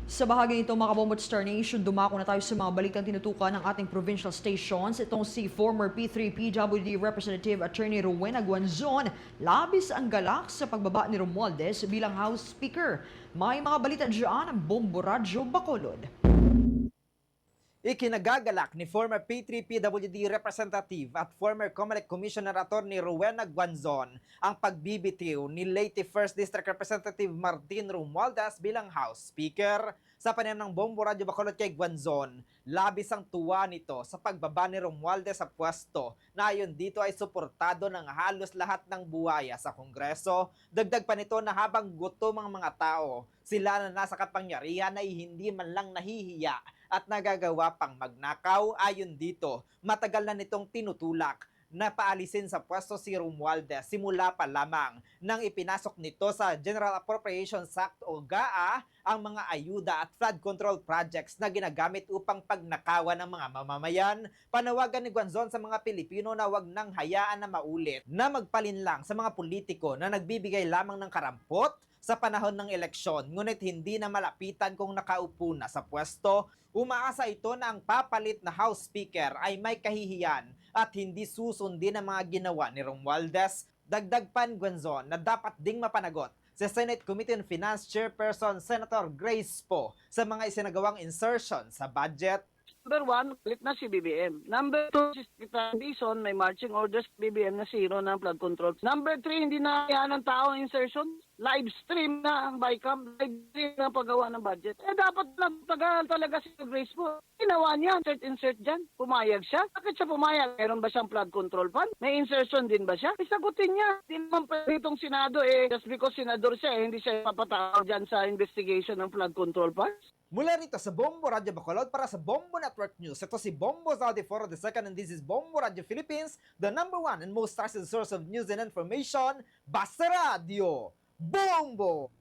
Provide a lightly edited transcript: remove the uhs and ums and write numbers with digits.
Sa bahaging ito mga kabombo at Star Nation, dumako na tayo sa mga balitang tinutukan ng ating provincial stations. Itong si former P3 PWD Representative Attorney Rowena Guanzon, labis ang galak sa pagbaba ni Romualdez bilang House Speaker. May mga balita dyan ang Bombo Radyo Bacolod. Ikinagagalak ni former P3 PWD Representative at former Comelec Commissioner Attorney Rowena Guanzon ang pagbibitiw ni late 1st District Representative Martin Romualdez bilang House Speaker. Sa panayam ng Bombo Radyo Bacolod kay Guanzon, labis ang tuwa nito sa pagbaba ni Romualdez sa pwesto na ayon dito ay suportado ng halos lahat ng buwaya sa Kongreso. Dagdag pa nito na habang gutom ang mga tao, sila na nasa kapangyarihan ay hindi man lang nahihiya at nagagawa pang magnakaw. Ayon dito, matagal na nitong tinutulak na paalisin sa pwesto si Romualdez simula pa lamang nang ipinasok nito sa General Appropriations Act o GAA ang mga ayuda at flood control projects na ginagamit upang pagnakawan ng mga mamamayan. Panawagan ni Guanzon sa mga Pilipino na wag nang hayaan na maulit na magpalinlang sa mga politiko na nagbibigay lamang ng karampot sa panahon ng eleksyon ngunit hindi na malapitan kung nakaupo na sa pwesto. Umaasa ito na ang papalit na House Speaker ay may kahihiyan at hindi susundin ang mga ginawa ni Romualdez. Dagdag pa ni Guanzon na dapat ding mapanagot sa Senate Committee on Finance Chairperson Senator Grace Poe sa mga isinagawang insertion sa budget. Number one, click na si BBM. Number two, si Secretary Dizon, may marching orders BBM na zero ng flood control. Number three, hindi na kaya ng tao insertion. Live stream na ang BICAM, live stream na paggawa ng budget. Dapat nagtagal talaga si Grace po. Ginawa niya, insert dyan. Pumayag siya. Bakit siya pumayag? Meron ba siyang flood control fund? May insertion din ba siya? Isagutin niya. Hindi naman pwede itong Senado just because senador siya hindi siya papatawag dyan sa investigation ng flood control funds. Mula rito sa Bombo Radyo Bacolod para sa Bombo Network News, ito si Bombo Zaldiforo II and this is Bombo Radyo Philippines, the #1 and most trusted source of news and information, Basta Radio Bombo!